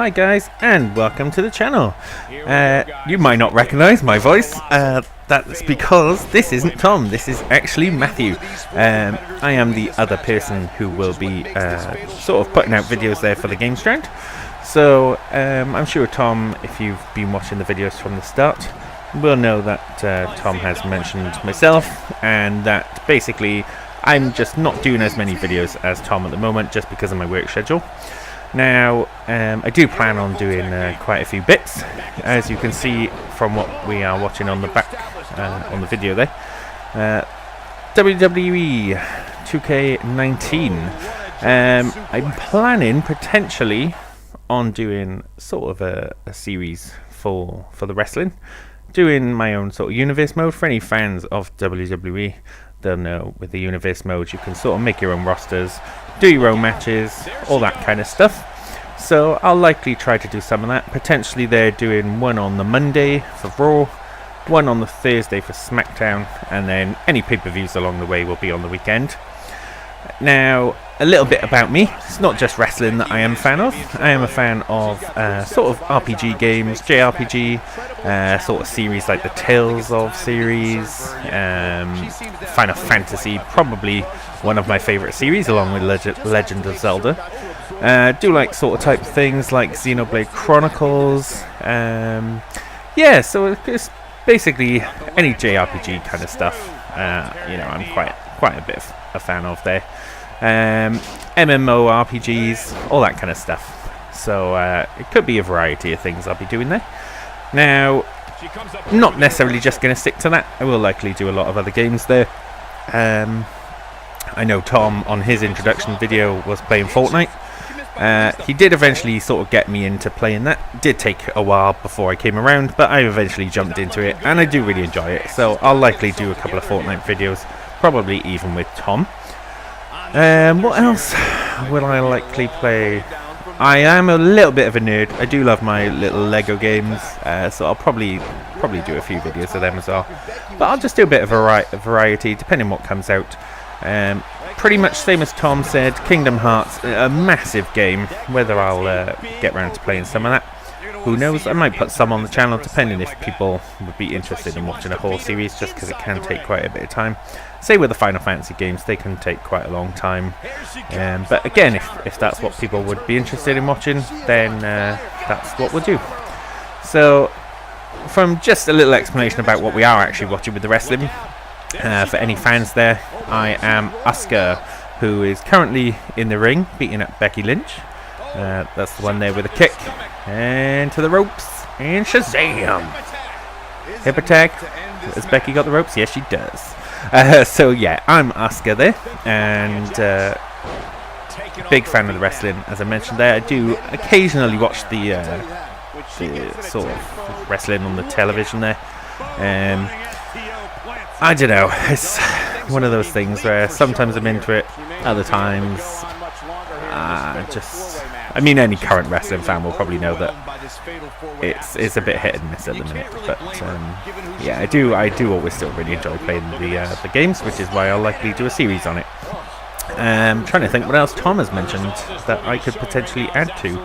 Hi guys, and welcome to the channel. You might not recognise my voice. That's because this isn't Tom. This is actually Matthew. I am the other person who will be sort of putting out videos there for the Game Strand. So I'm sure Tom, if you've been watching the videos from the start, will know that Tom has mentioned myself, and that basically I'm just not doing as many videos as Tom at the moment just because of my work schedule. Now, I do plan on doing quite a few bits, as you can see from what we are watching on the back on the video there. WWE 2K19. I'm planning potentially on doing sort of a series for the wrestling, doing my own sort of universe mode. For any fans of WWE, they'll know with the universe mode you can sort of make your own rosters, do your own matches, all that kind of stuff. So I'll likely try to do some of that. Potentially they're doing one on the Monday for Raw, one on the Thursday for SmackDown, and then any pay-per-views along the way will be on the weekend. Now, a little bit about me. It's not just wrestling that I am a fan of. I am a fan of sort of RPG games, JRPG, sort of series like the Tales of series, Final Fantasy, probably one of my favourite series, along with Legend of Zelda. Do like sort of type things like Xenoblade Chronicles. Yeah, so it's basically any JRPG kind of stuff. I'm quite a bit of a fan of there. MMORPGs, all that kind of stuff. So it could be a variety of things I'll be doing there. Now, not necessarily just going to stick to that. I will likely do a lot of other games there. I know Tom on his introduction video was playing Fortnite. He did eventually sort of get me into playing that. It did take a while before I came around, but I eventually jumped into it, and I do really enjoy it. So I'll likely do a couple of Fortnite videos, probably even with Tom. What else will I likely play? I am a little bit of a nerd. I do love my little Lego games, so I'll probably do a few videos of them as well. But I'll just do a bit of variety depending on what comes out. Pretty much same as Tom said, Kingdom Hearts, a massive game. Whether I'll get around to playing some of that, who knows? I might put some on the channel depending if people would be interested in watching a whole series, just because it can take quite a bit of time. Say with the Final Fantasy games, they can take quite a long time. But again, if that's what people would be interested in watching, then that's what we'll do. So, from just a little explanation about what we are actually watching with the wrestling, for any fans there, I am Asuka, who is currently in the ring beating up Becky Lynch. That's the one there with a kick, and to the ropes, and Shazam! Hip attack. Has Becky got the ropes? Yes, she does. So yeah, I'm Asuka there, and big fan of the wrestling, as I mentioned there. I do occasionally watch the sort of wrestling on the television there. I don't know, it's one of those things where sometimes I'm into it, other times any current wrestling fan will probably know that it's a bit hit and miss at the minute. But yeah, I do always still really enjoy playing the games, which is why I'll likely do a series on it. Trying to think what else Tom has mentioned that I could potentially add to.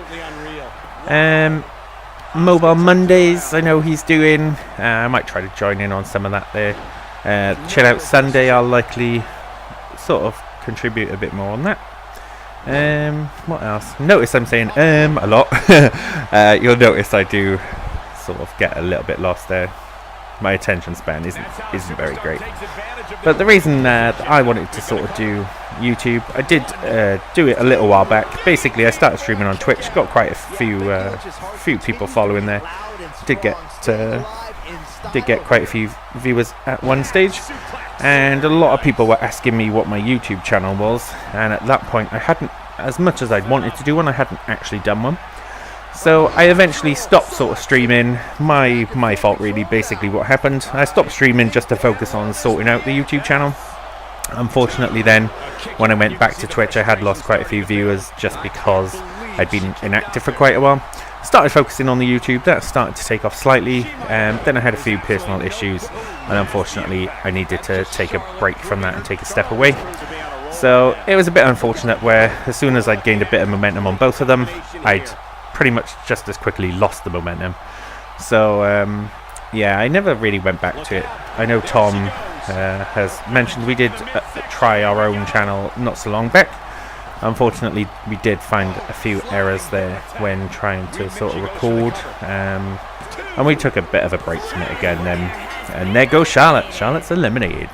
Mobile Mondays, I know he's doing. I might try to join in on some of that there. Chill Out Sunday, I'll likely sort of contribute a bit more on that. What else? Notice I'm saying a lot. You'll notice I do sort of get a little bit lost there. My attention span isn't very great. But the reason that I wanted to sort of do YouTube, I did do it a little while back. Basically, I started streaming on Twitch, got quite a few people following there. Did get quite a few viewers at one stage, and a lot of people were asking me what my YouTube channel was, and at that point I hadn't, as much as I'd wanted to do one, I hadn't actually done one. So I eventually stopped sort of streaming. My fault really, basically what happened. I stopped streaming just to focus on sorting out the YouTube channel. Unfortunately then, when I went back to Twitch, I had lost quite a few viewers just because I'd been inactive for quite a while. Started focusing on the YouTube, that started to take off slightly, then I had a few personal issues, and unfortunately I needed to take a break from that and take a step away. So it was a bit unfortunate where as soon as I'd gained a bit of momentum on both of them, I'd pretty much just as quickly lost the momentum. So yeah, I never really went back to it. I know Tom has mentioned we did try our own channel not so long back. Unfortunately, we did find a few errors there when trying to sort of record, and we took a bit of a break from it again then. And there goes Charlotte. Charlotte's eliminated.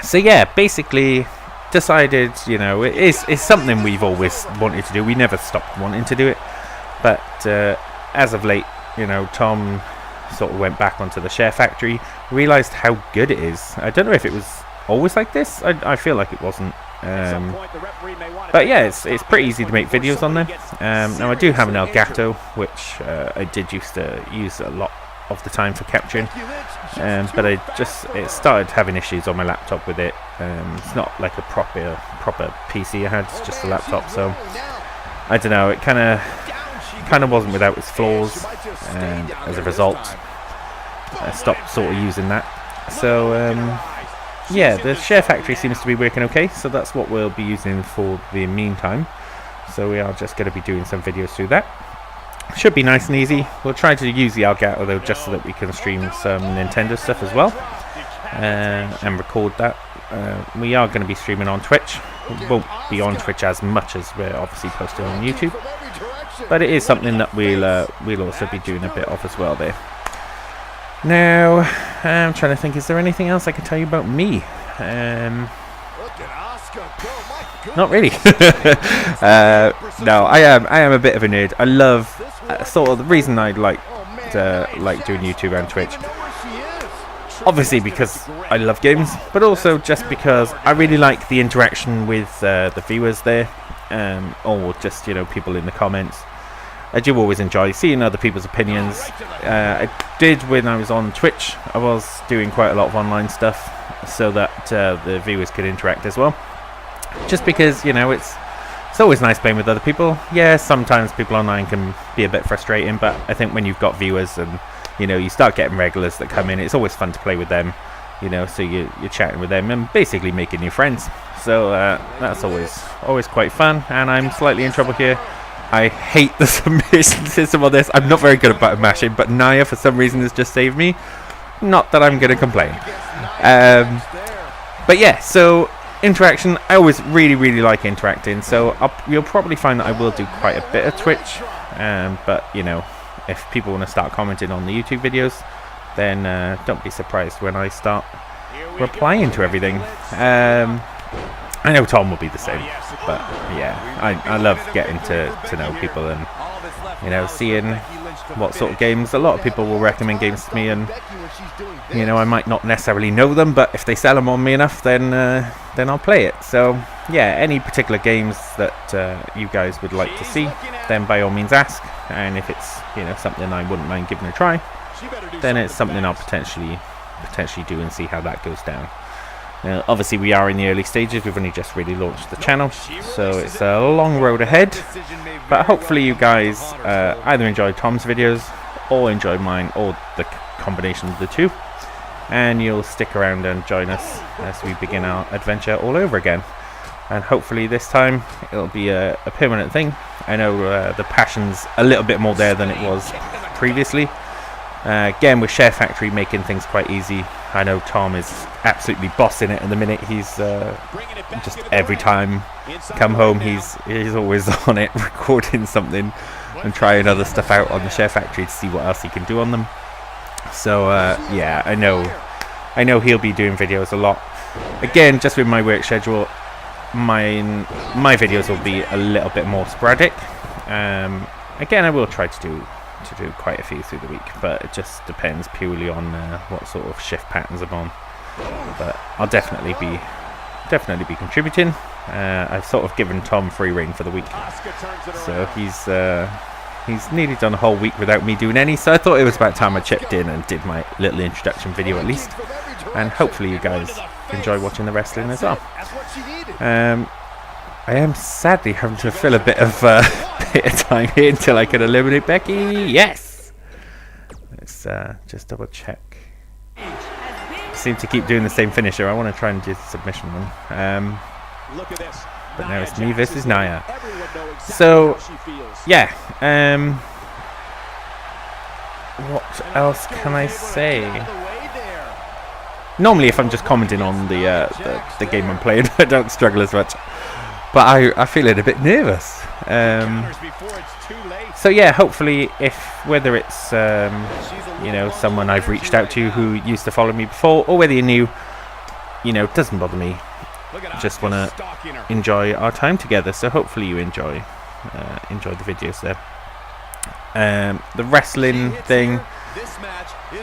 So yeah, basically decided, you know, it's something we've always wanted to do. We never stopped wanting to do it. But as of late, you know, Tom sort of went back onto the Share Factory, realised how good it is. I don't know if it was always like this. I feel like it wasn't. But yeah, it's pretty easy to make videos on there. Now I do have an Elgato, which I did used to use a lot of the time for capturing, but it started having issues on my laptop with it. It's not like a proper PC I had, it's just a laptop, so I don't know, it kind of wasn't without its flaws, and as a result I stopped sort of using that. So yeah, the Share Factory seems to be working okay, so that's what we'll be using for the meantime. So we are just going to be doing some videos through that. Should be nice and easy. We'll try to use the Elgato though, just so that we can stream some Nintendo stuff as well, and record that. We are going to be streaming on Twitch. It won't be on Twitch as much as we're obviously posting on YouTube, but it is something that we'll also be doing a bit of as well there. Now, I'm trying to think, is there anything else I can tell you about me? Not really. No, I am a bit of a nerd. I love sort of the reason I like doing YouTube and Twitch. Obviously because I love games, but also just because I really like the interaction with the viewers there, or just, you know, people in the comments. I do always enjoy seeing other people's opinions. I did when I was on Twitch. I was doing quite a lot of online stuff so that the viewers could interact as well. Just because, you know, it's always nice playing with other people. Yeah, sometimes people online can be a bit frustrating, but I think when you've got viewers and, you know, you start getting regulars that come in, it's always fun to play with them. You know, so you're chatting with them and basically making new friends. So that's always quite fun. And I'm slightly in trouble here. I hate the submission system on this. I'm not very good at button mashing, but Naya for some reason has just saved me. Not that I'm going to complain. But yeah, so interaction, I always really like interacting, so you'll probably find that I will do quite a bit of Twitch, but you know, if people want to start commenting on the YouTube videos, then don't be surprised when I start replying to everything. I know Tom will be the same, but yeah, I love getting to know people and, you know, seeing what sort of games. A lot of people will recommend games to me, and, you know, I might not necessarily know them, but if they sell them on me enough, then I'll play it. So yeah, any particular games that you guys would like to see, then by all means ask, and if it's, you know, something I wouldn't mind giving a try, then it's something I'll potentially do and see how that goes down. Now, obviously we are in the early stages. We've only just really launched the channel, so it's a long road ahead, but hopefully you guys either enjoy Tom's videos or enjoy mine, or the combination of the two, and you'll stick around and join us as we begin our adventure all over again. And hopefully this time it'll be a permanent thing. I know the passion's a little bit more there than it was previously. Again, with Share Factory making things quite easy. I know Tom is absolutely bossing it in the minute. He's just every time come home, he's always on it, recording something and trying other stuff out on the Share Factory to see what else he can do on them. So yeah, I know he'll be doing videos a lot. Again, just with my work schedule, my videos will be a little bit more sporadic. Again, I will try to do quite a few through the week, but it just depends purely on what sort of shift patterns I'm on. But I'll definitely be contributing. I've sort of given Tom free rein for the week, so he's nearly done a whole week without me doing any, so I thought it was about time I chipped in and did my little introduction video at least, and hopefully you guys enjoy watching the wrestling as well. I am sadly having to fill a bit of time here until I can eliminate Becky. Yes! Let's just double check. I seem to keep doing the same finisher. I want to try and do the submission one. Look at this. but now it's me versus Nia. So, yeah. What else can I say? Normally, if I'm just commenting on the game I'm playing, I don't struggle as much. But I feel it a bit nervous. So yeah, hopefully, whether it's you know, someone I've reached out to who used to follow me before, or whether you're new, you know, it doesn't bother me. Just want to enjoy our time together. So hopefully you enjoy the videos there. The wrestling thing,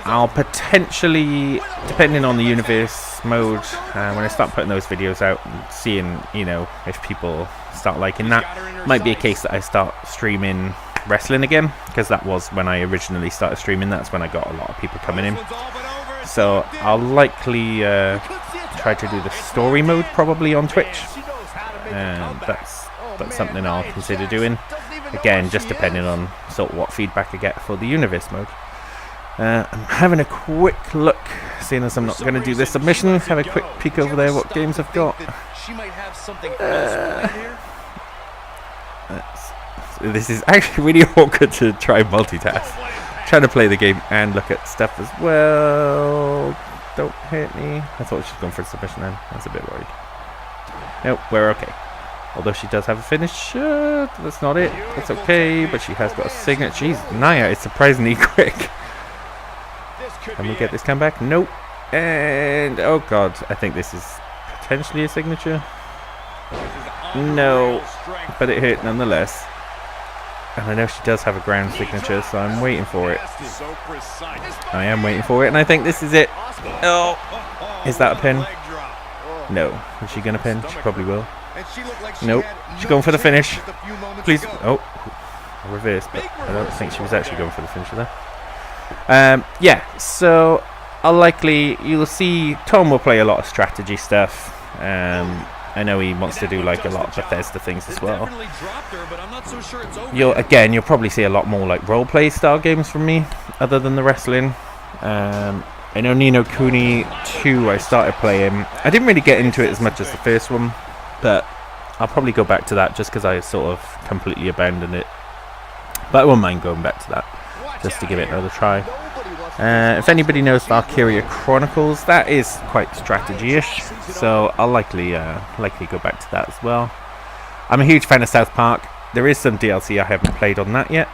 I'll potentially, depending on the universe mode, when I start putting those videos out and seeing, you know, if people start liking that, might be a case that I start streaming wrestling again, because that was when I originally started streaming. That's when I got a lot of people coming in. So I'll likely try to do the story mode probably on Twitch. That's something I'll consider doing. Again, just depending on sort of what feedback I get for the universe mode. I'm having a quick look, seeing as I'm not going to do this submission. Have a quick peek over there what games I've got. This is actually really awkward to try multitask. Trying to play the game and look at stuff as well. Don't hit me. I thought she was going for a submission then. I was a bit worried. Nope, we're okay. Although she does have a finish. That's not it. That's okay, but she has got a signature. Jeez, Nia is surprisingly quick. Can we get this comeback? Nope. And, oh god, I think this is potentially a signature. No, but it hit nonetheless. And I know she does have a ground signature, so I'm waiting for it. I am waiting for it, and I think this is it. Oh, is that a pin? No. Is she going to pin? She probably will. Nope. She's going for the finish. Please. Oh, reverse, but I don't think she was actually going for the finisher there. Yeah, so you'll see Tom will play a lot of strategy stuff. I know he wants to do like a lot of Bethesda things as well. You'll probably see a lot more like role-play style games from me, other than the wrestling. I know Ni no Kuni 2 I started playing. I didn't really get into it as much as the first one, but I'll probably go back to that just because I sort of completely abandoned it. But I won't mind going back to that, just to give it another try. If anybody knows Valkyria Chronicles, that is quite strategy-ish, so I'll likely go back to that as well. I'm a huge fan of South Park. There is some DLC I haven't played on that yet,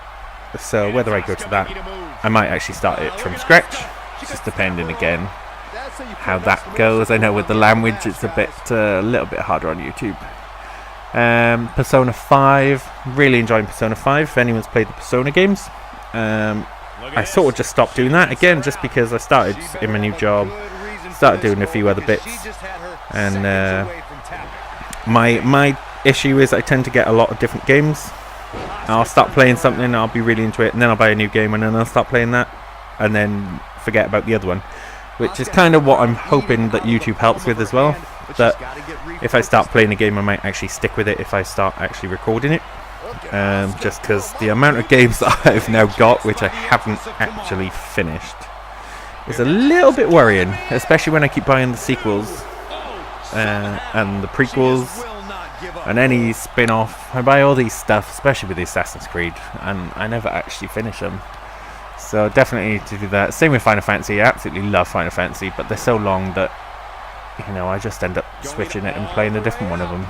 so whether I go to that, I might actually start it from scratch, just depending again how that goes. I know with the language it's a little bit harder on YouTube. Persona 5, really enjoying Persona 5 if anyone's played the Persona games. I sort of just stopped doing that again just because I started in my new job, started doing a few other bits, and my issue is I tend to get a lot of different games. I'll start playing something, I'll be really into it, and then I'll buy a new game and then I'll start playing that and then forget about the other one, which is kind of what I'm hoping that YouTube helps with as well, that if I start playing a game I might actually stick with it if I start actually recording it. Just because the amount of games that I've now got which I haven't actually finished is a little bit worrying, especially when I keep buying the sequels and the prequels and any spin-off. I buy all these stuff, especially with the Assassin's Creed, and I never actually finish them. So definitely need to do that. Same with Final Fantasy. I absolutely love Final Fantasy, but they're so long that, you know, I just end up switching it and playing a different one of them.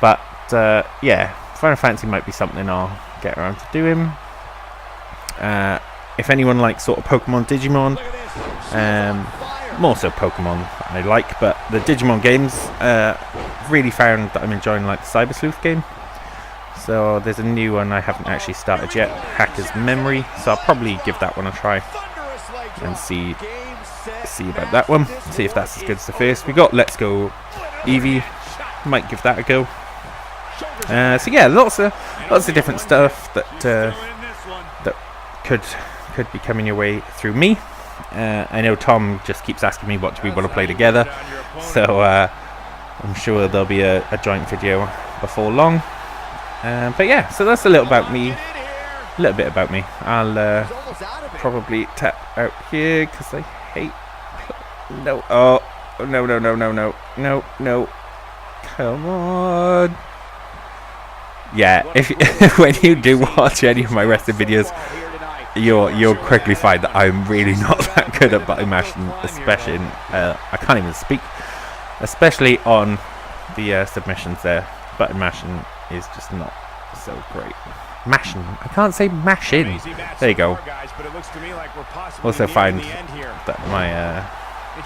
But yeah, Final Fantasy might be something I'll get around to doing. If anyone likes sort of Pokemon, Digimon, more so Pokemon I like, but the Digimon games, really found that I'm enjoying like the Cyber Sleuth game. So there's a new one I haven't actually started yet, Hacker's Memory, so I'll probably give that one a try and see about that one, see if that's as good as the first. We got Let's Go Eevee, might give that a go. So yeah, lots of different stuff that could be coming your way through me. I know Tom just keeps asking me what do we want to play together, so I'm sure there'll be a joint video before long. But yeah, so that's a little bit about me. I'll probably tap out here because I hate no. Oh no. Come on. Yeah, if when you do watch any of my wrestling videos, you'll quickly find that I'm really not that good at button mashing, especially I can't even speak, especially on the submissions there. Button mashing is just not so great. Mashing, I can't say mashing. There you go. Also find that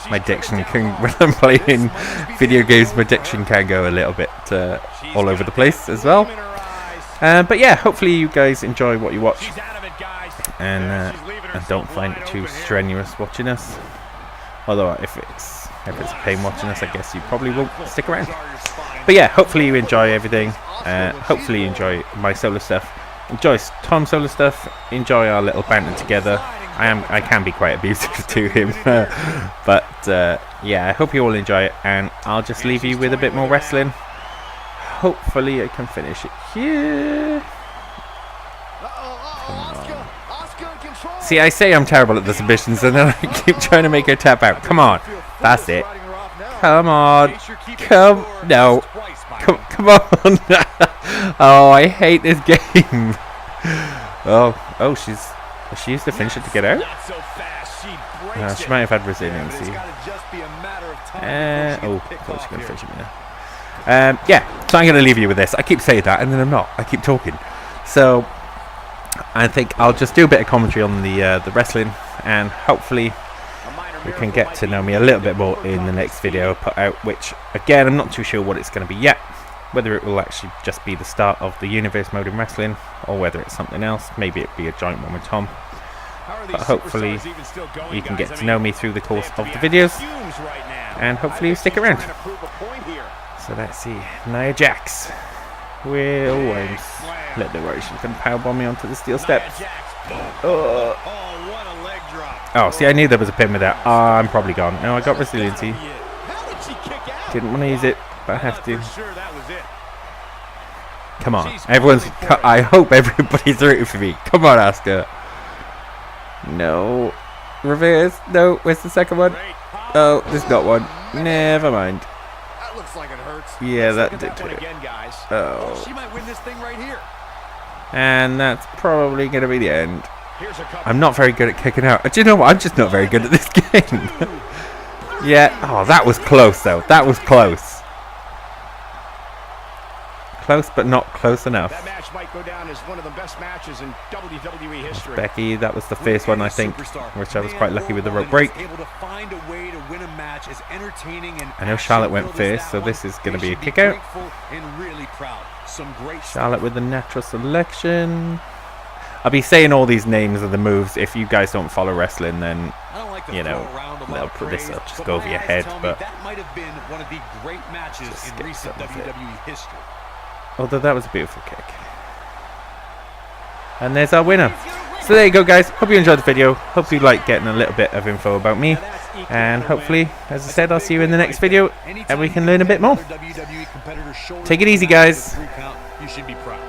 my diction can, when I'm playing video games, my diction can go a little bit all over the place as well. But yeah, hopefully you guys enjoy what you watch, and don't find it too strenuous watching us. Although if it's a pain watching us, I guess you probably won't stick around. But yeah, hopefully you enjoy everything. Hopefully you enjoy my solo stuff. Enjoy Tom's solo stuff. Enjoy our little banter together. I can be quite abusive to him, but yeah, I hope you all enjoy it, and I'll just leave you with a bit more wrestling. Hopefully I can finish it here. See, I say I'm terrible at the submissions, and then I keep trying to make her tap out. Come on, that's it. Come on, come on. Oh, I hate this game. Oh, she used to finish it to get out. She might have had resiliency. Oh, she's gonna finish it now. Yeah, so I'm gonna leave you with this. I keep saying that, and then I'm not. I keep talking. So I think I'll just do a bit of commentary on the wrestling, and hopefully you can get to know me a little bit more in the next video I put out, which again I'm not too sure what it's going to be yet, whether it will actually just be the start of the universe mode in wrestling, or whether it's something else. Maybe it'd be a joint one with Tom, but hopefully you can get to know me through the course of the videos, and hopefully you stick around. So let's see, Nia Jax. Will Owens. Let the worry, she's going to powerbomb me onto the steel steps. Oh, see, I knew there was a pin with that. I'm probably gone. No, I got resiliency. Didn't want to use it, but I have to. Come on, I hope everybody's rooting for me. Come on, Asuka. No. Reverse. No, where's the second one? Oh, there's not one. Never mind. That looks like it hurts. Yeah, that did it. Oh. She might win this thing right here. And that's probably going to be the end. I'm not very good at kicking out. Do you know what? I'm just not very good at this game. Yeah. Oh, that was close, though. That was close. Close, but not close enough. That match might go down as one of the best matches in WWE history. Becky, that was the first one, I think, which I was quite lucky with the rope break. I know Charlotte went first, so this is going to be a kick out. Charlotte with the natural selection. I'll be saying all these names of the moves. If you guys don't follow wrestling, then you know this will just go over your head. But that might have been one of the great matches in recent WWE history. Although that was a beautiful kick. And there's our winner. So there you go, guys. Hope you enjoyed the video. Hope you like getting a little bit of info about me. And hopefully, as I said, I'll see you in the next video, and we can learn a bit more. Take it easy, guys. You should be proud.